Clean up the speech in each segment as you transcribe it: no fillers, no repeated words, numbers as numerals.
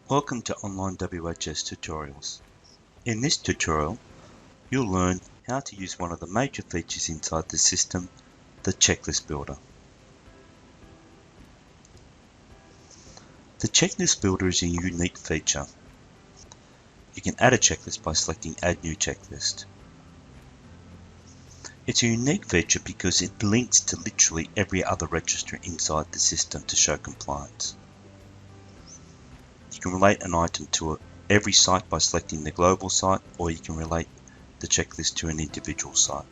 Welcome to Online WHS Tutorials. In this tutorial, you'll learn how to use one of the major features inside the system, the checklist builder. The checklist builder is a unique feature. You can add a checklist by selecting Add New Checklist. It's a unique feature because it links to literally every other register inside the system to show compliance. You can relate an item to every site by selecting the global site, or you can relate the checklist to an individual site.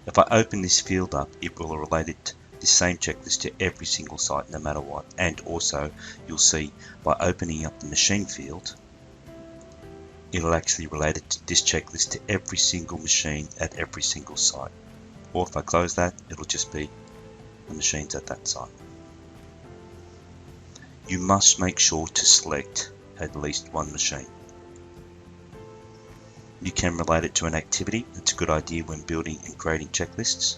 If I open this field up, it will relate it the same checklist to every single site no matter what. And also you'll see by opening up the machine field, it'll actually relate it to this checklist to every single machine at every single site. Or if I close that, it'll just be the machines at that site. You must make sure to select at least one machine. You can relate it to an activity. It's a good idea when building and creating checklists.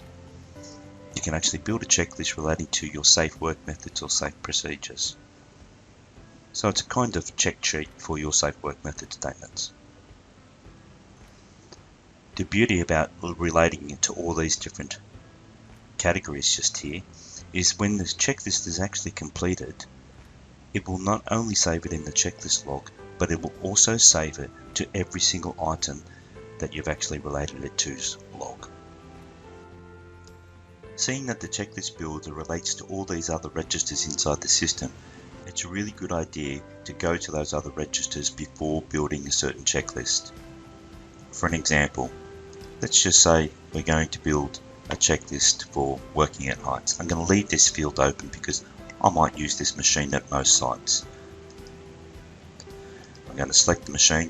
You can actually build a checklist relating to your safe work methods or safe procedures. So it's a kind of check sheet for your safe work method statements. The beauty about relating it to all these different categories just here is when the checklist is actually completed, it will not only save it in the checklist log, but it will also save it to every single item that you've actually related it to's log. Seeing that the checklist builder relates to all these other registers inside the system, it's a really good idea to go to those other registers before building a certain checklist. For an example, let's just say we're going to build a checklist for working at heights. I'm going to leave this field open because I might use this machine at most sites. I'm going to select the machine,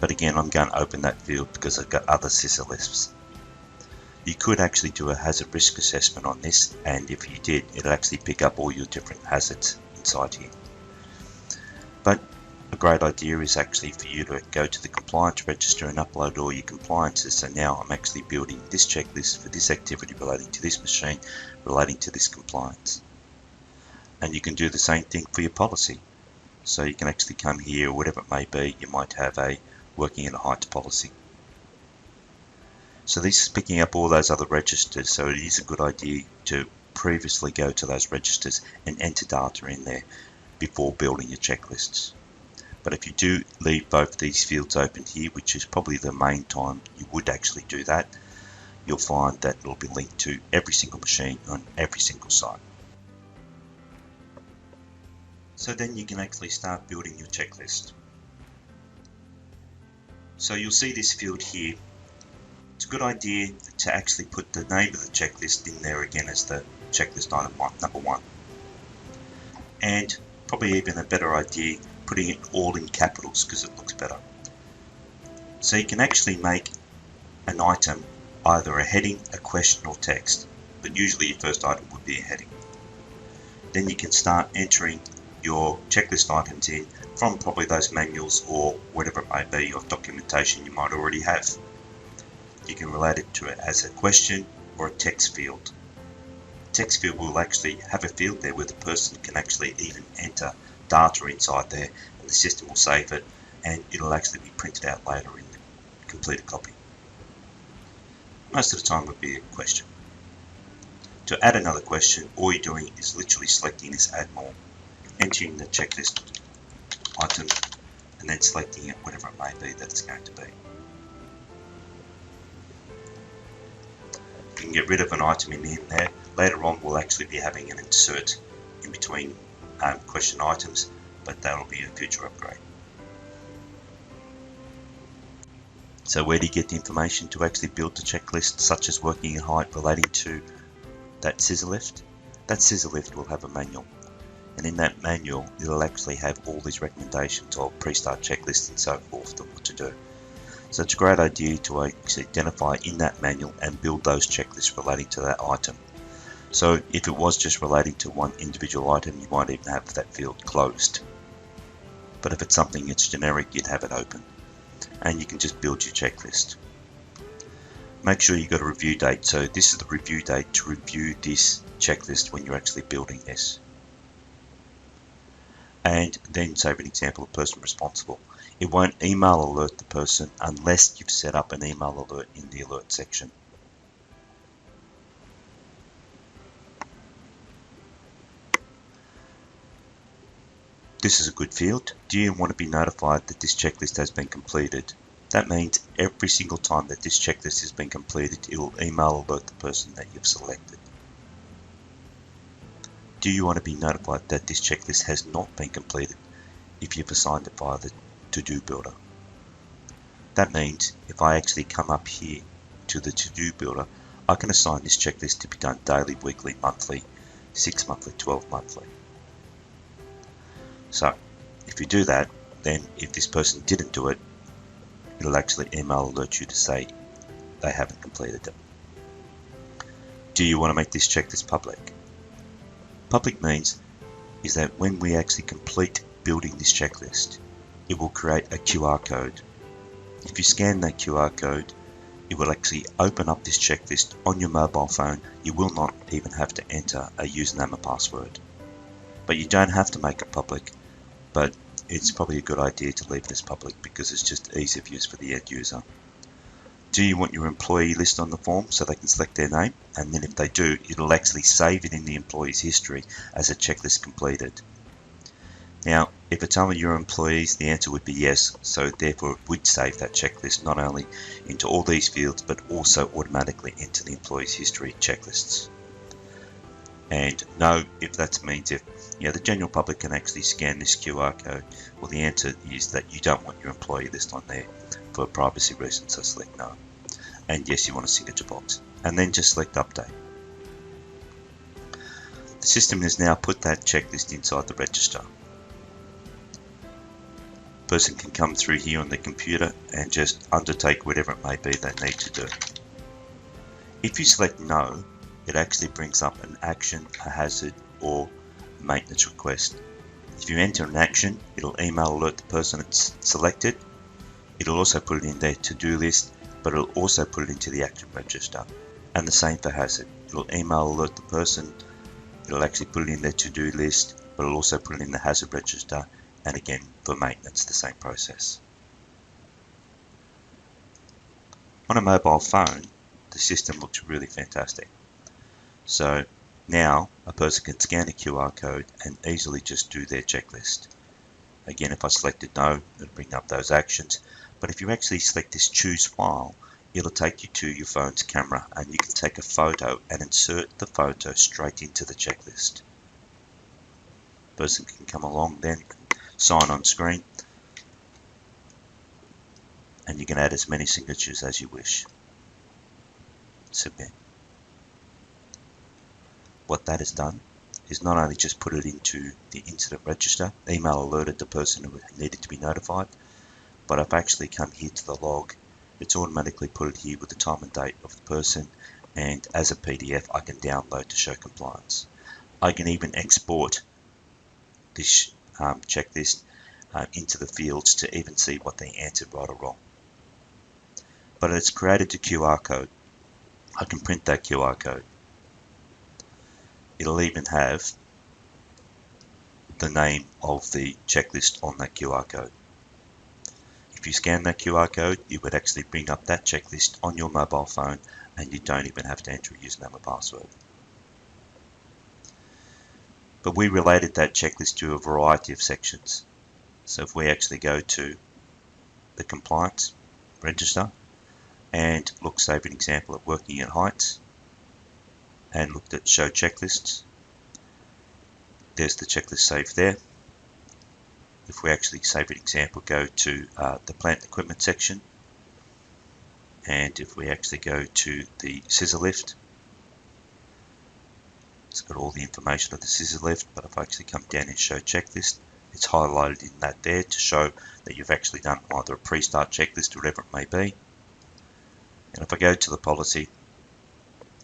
but again I'm going to open that field because I've got other scissor lifts. You could actually do a hazard risk assessment on this, and if you did, it'll actually pick up all your different hazards inside here. But a great idea is actually for you to go to the compliance register and upload all your compliances. So now I'm actually building this checklist for this activity relating to this machine, relating to this compliance. And you can do the same thing for your policy. So you can actually come here, or whatever it may be, you might have a working at heights policy. So this is picking up all those other registers, so it is a good idea to previously go to those registers and enter data in there before building your checklists. But if you do leave both these fields open here, which is probably the main time you would actually do that, you'll find that it'll be linked to every single machine on every single site. So then you can actually start building your checklist. So you'll see this field here. It's a good idea to actually put the name of the checklist in there again as the checklist item number 1. And probably even a better idea, putting it all in capitals because it looks better. So you can actually make an item either a heading, a question or text, but usually your first item would be a heading. Then you can start entering your checklist items in from probably those manuals or whatever it may be, or documentation you might already have. You can relate it to it as a question or a text field. Text field will actually have a field there where the person can actually even enter data inside there, and the system will save it, and it'll actually be printed out later in the completed copy. Most of the time it would be a question. To add another question, all you're doing is literally selecting this add more, entering the checklist item, and then selecting it whatever it may be that it's going to be. You can get rid of an item in there. Later on we'll actually be having an insert in between question items, but that'll be a future upgrade. So where do you get the information to actually build the checklist, such as working at height relating to that scissor lift? That scissor lift will have a manual, and in that manual it'll actually have all these recommendations of pre-start checklists and so forth on what to do. So it's a great idea to actually identify in that manual and build those checklists relating to that item. So if it was just relating to one individual item, you might even have that field closed. But if it's something that's generic, you'd have it open. And you can just build your checklist. Make sure you've got a review date. So this is the review date to review this checklist when you're actually building this. and then save an example of person responsible. It won't email alert the person unless you've set up an email alert in the alert section. This is a good field. Do you want to be notified that this checklist has been completed? That means every single time that this checklist has been completed, it will email alert the person that you've selected. Do you want to be notified that this checklist has not been completed if you've assigned it via the to-do builder? That means if I actually come up here to the to-do builder, I can assign this checklist to be done daily, weekly, monthly, 6 monthly, 12 monthly. So if you do that, then if this person didn't do it, it'll actually email alert you to say they haven't completed it. Do you want to make this checklist public? Public means is that when we actually complete building this checklist, it will create a QR code. If you scan that QR code, it will actually open up this checklist on your mobile phone. You will not even have to enter a username or password. But you don't have to make it public, but it's probably a good idea to leave it as public because it's just ease of use for the end user. Do you want your employee list on the form so they can select their name? And then if they do, it'll actually save it in the employee's history as a checklist completed. Now, if it's only your employees, the answer would be yes, so therefore it would save that checklist not only into all these fields, but also automatically into the employee's history checklists. And no, if that means if the general public can actually scan this QR code, well, the answer is that you don't want your employee list on there for privacy reasons, so select no. And yes, you want a signature box, and then just select update. The system has now put that checklist inside the register. Person can come through here on the computer and just undertake whatever it may be they need to do. If you select no, it actually brings up an action, a hazard, or maintenance request. If you enter an action, it'll email alert the person it's selected. It'll also put it in their to-do list, but it'll also put it into the action register. And the same for hazard. It'll email alert the person, it'll actually put it in their to-do list, but it'll also put it in the hazard register, and again for maintenance, the same process. On a mobile phone, the system looks really fantastic. So now a person can scan the QR code and easily just do their checklist. Again, if I selected no, it'll bring up those actions. But if you actually select this choose file, it'll take you to your phone's camera and you can take a photo and insert the photo straight into the checklist. Person can come along then, sign on screen, and you can add as many signatures as you wish. Submit. What that has done is not only just put it into the incident register, email alerted the person who needed to be notified, but I've actually come here to the log. It's automatically put it here with the time and date of the person, and as a PDF I can download to show compliance. I can even export this checklist into the fields to even see what they answered right or wrong. But it's created a QR code. I can print that QR code. It'll even have the name of the checklist on that QR code. If you scan that QR code, it would actually bring up that checklist on your mobile phone, and you don't even have to enter a username or password. But we related that checklist to a variety of sections. So if we actually go to the compliance register and look, save an example of working at heights, and looked at show checklists, there's the checklist saved there. If we actually save an example, go to the plant equipment section, and if we actually go to the scissor lift, it's got all the information of the scissor lift, but if I actually come down and show checklist, it's highlighted in that there to show that you've actually done either a pre-start checklist or whatever it may be. And if I go to the policy,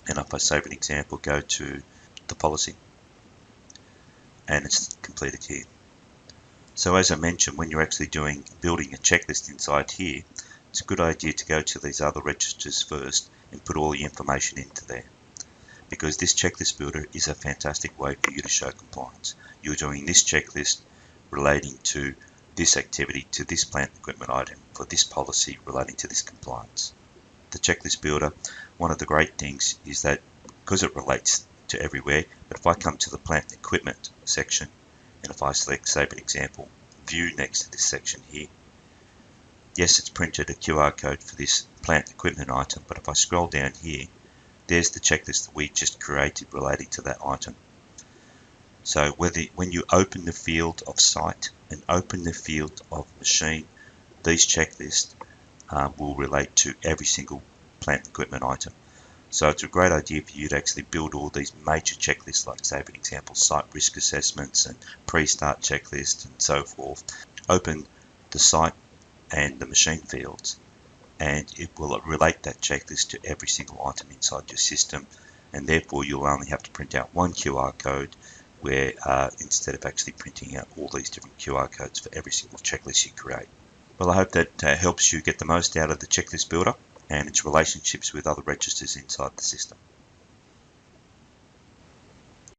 and if I save an example, go to the policy, and it's completed here. So as I mentioned, when you're actually building a checklist inside here, it's a good idea to go to these other registers first and put all the information into there. Because this checklist builder is a fantastic way for you to show compliance. You're doing this checklist relating to this activity, to this plant equipment item, for this policy relating to this compliance. The checklist builder, one of the great things is that because it relates to everywhere, but if I come to the plant equipment section, and if I select, say for example, view next to this section here, yes, it's printed a QR code for this plant equipment item, but if I scroll down here, there's the checklist that we just created relating to that item. So when you open the field of site and open the field of machine, these checklists will relate to every single plant equipment item. So it's a great idea for you to actually build all these major checklists, like say for example site risk assessments and pre-start checklists and so forth. Open the site and the machine fields, and it will relate that checklist to every single item inside your system, and therefore you'll only have to print out one QR code where instead of actually printing out all these different QR codes for every single checklist you create. Well, I hope that helps you get the most out of the checklist builder and its relationships with other registers inside the system.